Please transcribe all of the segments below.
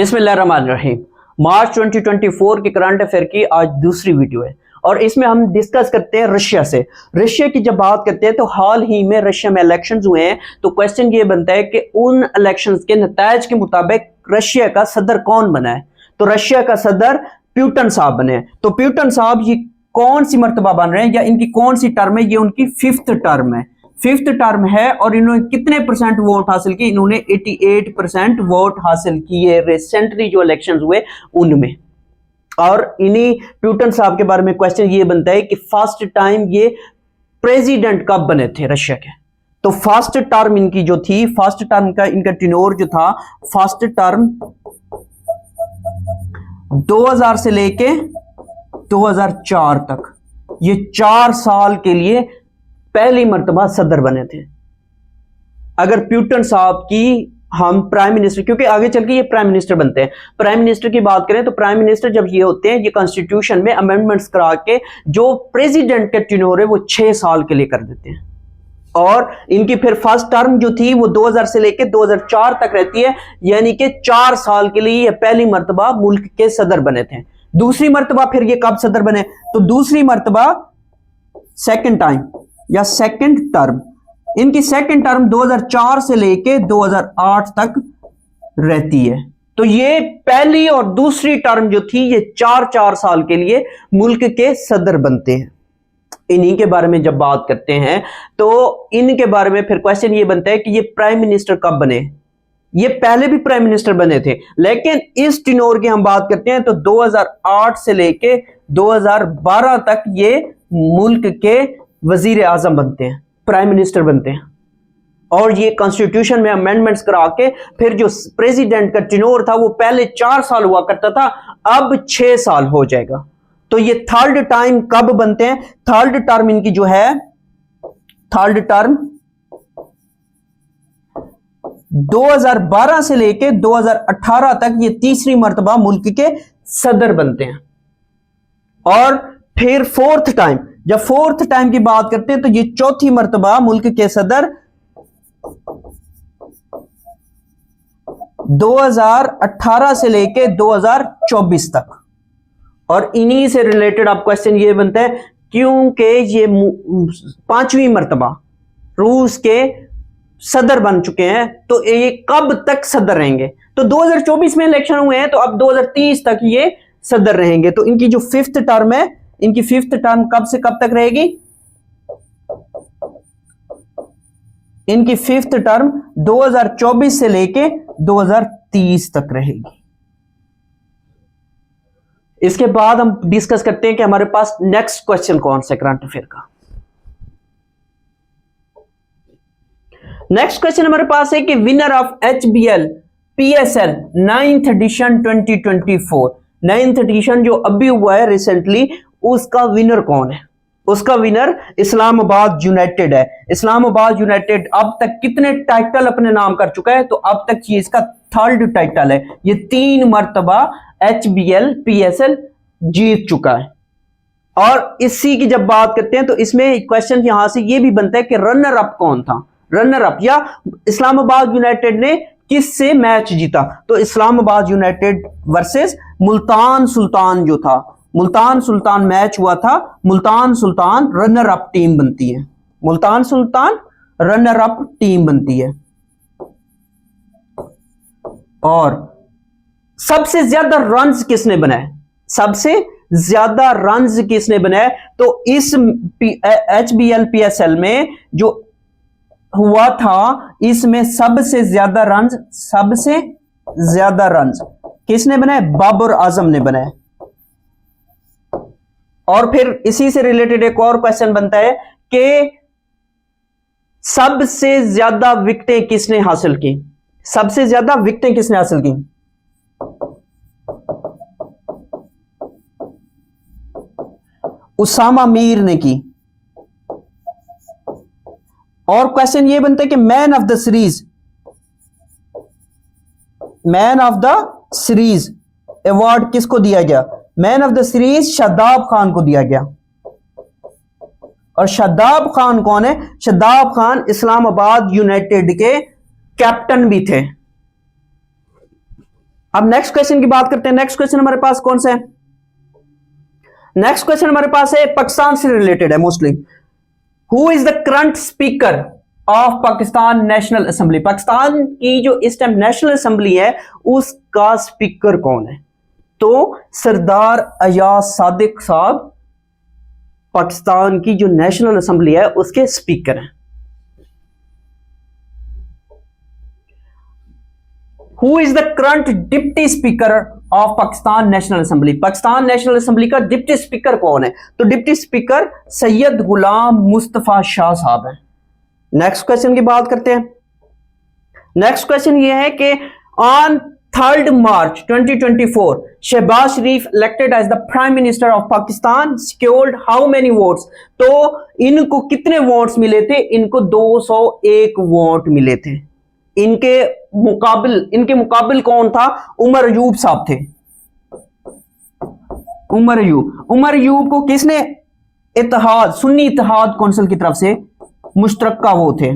बिस्मिल्लाहिर्रहमानिर्रहीम। मार्च 2024 के current affair की आज दूसरी वीडियो है और इसमें हम डिस्कस करते हैं रशिया से। रशिया की जब बात करते हैं तो हाल ही में रशिया में इलेक्शंस हुए हैं, तो क्वेश्चन ये बनता है कि उन इलेक्शंस के नतायज के मुताबिक रशिया का सदर कौन बना है। तो रशिया का सदर पुतिन साहब बने हैं। तो पुतिन साहब ये कौन सी मर्तबा बन रहे हैं या इनकी कौन सी टर्म है? ये उनकी 5th टर्म है। 5th टर्म है और इन्होंने कितने परसेंट वोट हासिल किए? इन्होंने 88% वोट हासिल किए रिसेंटली जो इलेक्शंस हुए उनमें। और इन्हीं पुतिन साहब के बारे में क्वेश्चन ये बनता है कि फर्स्ट टाइम ये प्रेसिडेंट कब बने थे रशिया के? तो फर्स्ट टर्म इनकी जो थी, फर्स्ट टर्म का इनका टेन्योर जो था, फर्स्ट टर्म 2000 से लेके 2004 तक, ये 4 साल के लिए पहली मर्तबा सदर बने थे। अगर पुतिन साहब की हम प्राइम मिनिस्टर, क्योंकि आगे चल के ये प्राइम मिनिस्टर बनते हैं, प्राइम मिनिस्टर की बात करें तो प्राइम मिनिस्टर जब ये होते हैं, ये कॉन्स्टिट्यूशन में अमेंडमेंट्स करा के जो प्रेसिडेंट के टेन्योर है वो 6 साल के लिए कर देते हैं। और इनकी फिर फर्स्ट टर्म जो थी वो 2000 से लेके 2004 तक रहती है, यानी कि 4 साल के लिए ये पहली मर्तबा मुल्क के सदर बने थे। दूसरी मर्तबा फिर ये कब सदर बने? तो दूसरी मर्तबा सेकेंड टाइम या सेकंड टर्म, इनकी सेकंड टर्म 2004 से लेके 2008 तक रहती है। तो ये पहली और दूसरी टर्म जो थी ये 4-4 साल के लिए मुल्क के सदर बनते हैं। इन्हीं के बारे में जब बात करते हैं तो इनके बारे में फिर क्वेश्चन ये बनता है कि ये प्राइम मिनिस्टर कब बने? ये पहले भी प्राइम मिनिस्टर बने थे, लेकिन इस टेन्योर की हम बात करते हैं तो 2008 से लेके 2012 तक ये मुल्क के वजीर आजम बनते हैं, प्राइम मिनिस्टर बनते हैं। और ये कॉन्स्टिट्यूशन में अमेंडमेंट्स करा के फिर जो प्रेसिडेंट का टेन्योर था वो पहले 4 साल हुआ करता था, अब 6 साल हो जाएगा। तो ये थर्ड टाइम कब बनते हैं? थर्ड टर्म इनकी जो है, थर्ड टर्म 2012 से लेके 2018 तक ये तीसरी मर्तबा मुल्क के सदर बनते हैं। और फिर फोर्थ टाइम, जब फोर्थ टाइम की बात करते हैं तो ये चौथी मर्तबा मुल्क के सदर 2018 से लेके 2024 तक। और इन्हीं से रिलेटेड अब क्वेश्चन ये बनता है, क्योंकि ये 5वीं मर्तबा रूस के सदर बन चुके हैं तो ये कब तक सदर रहेंगे? तो 2024 में इलेक्शन हुए हैं तो अब 2030 तक ये सदर रहेंगे। तो इनकी जो 5th टर्म है, इनकी 5th टर्म कब से कब तक रहेगी? इनकी 5th टर्म 2024 से लेके 2030 तक रहेगी। इसके बाद हम डिस्कस करते हैं कि हमारे पास नेक्स्ट क्वेश्चन कौन सा करंट अफेयर का। नेक्स्ट क्वेश्चन हमारे पास है कि winner of HBL PSL 9th edition 2024, 9th edition जो अभी हुआ है रिसेंटली, उसका विनर कौन है? उसका विनर इस्लामाबाद यूनाइटेड है। इस्लामाबाद यूनाइटेड अब तक कितने टाइटल अपने नाम कर चुका है? तो अब तक ये इसका 3rd टाइटल है। ये 3 मर्तबा HBL PSL जीत चुका है। और इसी की जब बात करते हैं तो इसमें क्वेश्चन यहां से ये भी बनता है कि रनर अप कौन था? रनर अप या इस्लामाबाद यूनाइटेड ने किससे मैच जीता? तो इस्लामाबाद यूनाइटेड वर्सेस मुल्तान सुल्तान जो था, मुल्तान सुल्तान मैच हुआ था। Multan Sultan runner up team बनती है, Multan Sultan runner up team बनती है। और सबसे ज्यादा रन्स किसने बनाए? सबसे ज्यादा रन्स किसने बनाए? तो इस HBL PSL में जो हुआ था, इसमें सबसे ज्यादा रन्स किसने बनाए? बाबर आजम ने बनाए। और फिर इसी से रिलेटेड एक और क्वेश्चन बनता है कि सबसे ज्यादा विकेटें किसने हासिल की? सबसे ज्यादा विकेटें किसने हासिल की? उसामा मीर ने की। और क्वेश्चन ये बनता है कि man of the series, man of the series award किसको दिया गया? Man of the series Shadab Khan को दिया गया। और शादाब खान कौन है? शादाब खान इस्लामाबाद यूनाइटेड के कैप्टन भी थे। अब नेक्स्ट क्वेश्चन की बात करते हैं। नेक्स्ट क्वेश्चन हमारे पास कौन सा है? नेक्स्ट क्वेश्चन हमारे पास है पाकिस्तान से रिलेटेड है mostly. Who is the current speaker of Pakistan national assembly? Pakistan की जो इस टाइम नेशनल असेंबली है उसका स्पीकर कौन है? तो सरदार अयाज सादिक साहब पाकिस्तान की जो नेशनल असेंबली है उसके स्पीकर हैं। Who is the current deputy speaker of Pakistan national assembly? Pakistan national assembly का डिप्टी स्पीकर कौन है? तो डिप्टी स्पीकर सैयद गुलाम मुस्तफा शाह साहब है। नेक्स्ट क्वेश्चन की बात करते हैं। नेक्स्ट क्वेश्चन ये है कि on 3 March 2024 Shehbaz Sharif elected as the prime minister of Pakistan secured how many votes? तो इनको कितने वोट्स मिले थे? इनको 201 वोट मिले थे। इनके मुकाबिल कौन था? उमर अयूब साहब थे। उमर अयूब को किसने इत्तेहाद सुन्नी इत्तेहाद कौंसिल की तरफ से मुश्तरका वो थे,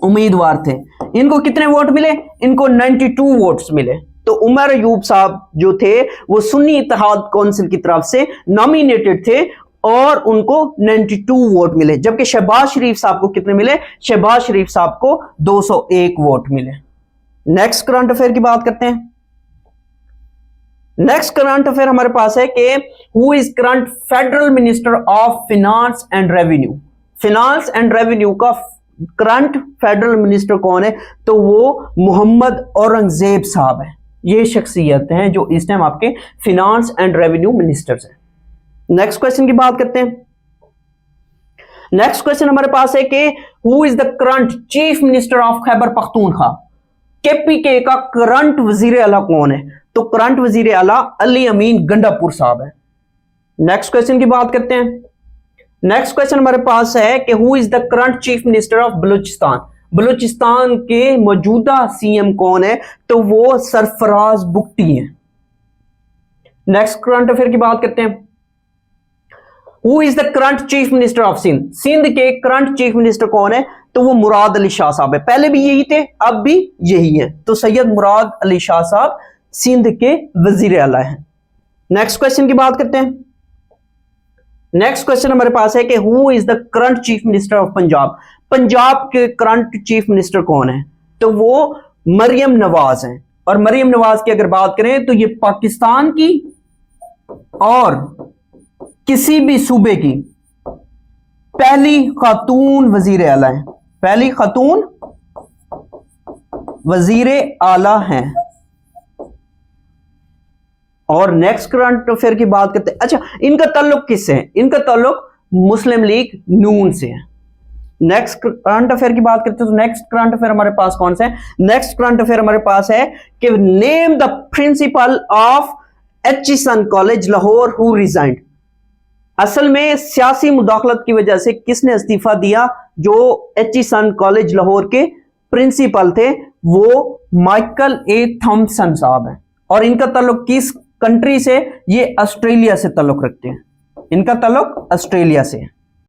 उम्मीदवार थे। इनको कितने वोट मिले? इनको 92 वोट्स मिले। तो उमर अयूब साहब जो थे वो सुन्नी इत्तेहाद कौंसिल की तरफ से नॉमिनेटेड थे और उनको 92 वोट मिले। जबकि शहबाज शरीफ साहब को कितने मिले? शहबाज शरीफ साहब को 201 वोट मिले। नेक्स्ट करंट अफेयर की बात करते हैं। नेक्स्ट करंट अफेयर हमारे पास है कि who is current federal minister of finance and revenue? Finance and revenue का करंट फेडरल मिनिस्टर कौन है? तो वो मोहम्मद औरंगजेब साहब है। ये शख्सियत हैं जो इस टाइम आपके फिनांस एंड रेवेन्यू मिनिस्टर्स हैं। नेक्स्ट क्वेश्चन की बात करते हैं। नेक्स्ट क्वेश्चन हमारे पास है कि who is the current chief minister of Khyber Pakhtunkhwa? KPK का करंट वजीर आला कौन है? तो करंट वजीर आला अली अमीन गंडापुर साहब है। नेक्स्ट क्वेश्चन की बात करते हैं। नेक्स्ट क्वेश्चन हमारे पास है कि who is the current chief minister of Balochistan? Balochistan के मौजूदा सीएम कौन है? तो वो सरफराज बुगटी हैं। नेक्स्ट करंट अफेयर की बात करते हैं। Who is the current chief minister of Sindh? Sindh के करंट चीफ मिनिस्टर कौन है? तो वो मुराद अली शाह साहब है। पहले भी यही थे, अब भी यही है। तो सैयद मुराद अली शाह साहब सिंध के वजीर आला हैं। नेक्स्ट क्वेश्चन की बात करते हैं। नेक्स्ट क्वेश्चन हमारे पास है कि who is the current chief minister of Punjab? Punjab के करंट चीफ मिनिस्टर कौन है? तो वो मरियम नवाज हैं। और मरियम नवाज की अगर बात करें तो ये पाकिस्तान की और किसी भी सूबे की पहली खातून वजीर आला है। पहली खातून वजीर आला हैं। और नेक्स्ट करंट अफेयर की बात करते हैं। अच्छा, इनका ताल्लुक किससे है? इनका ताल्लुक मुस्लिम लीग नून से है। नेक्स्ट करंट अफेयर की बात करते हैं तो नेक्स्ट करंट अफेयर हमारे पास कौन सा है? नेक्स्ट करंट अफेयर हमारे पास है कि name the principal of Aitchison college Lahore who resigned? असल में सियासी मुदाखलत की वजह से किसने इस्तीफा दिया? जो एचिसन कॉलेज लाहौर के प्रिंसिपल थे वो माइकल ए थॉम्पसन साहब हैं। और इनका ताल्लुक किस कंट्री से? ये ऑस्ट्रेलिया से ताल्लुक रखते हैं। इनका ताल्लुक ऑस्ट्रेलिया से है।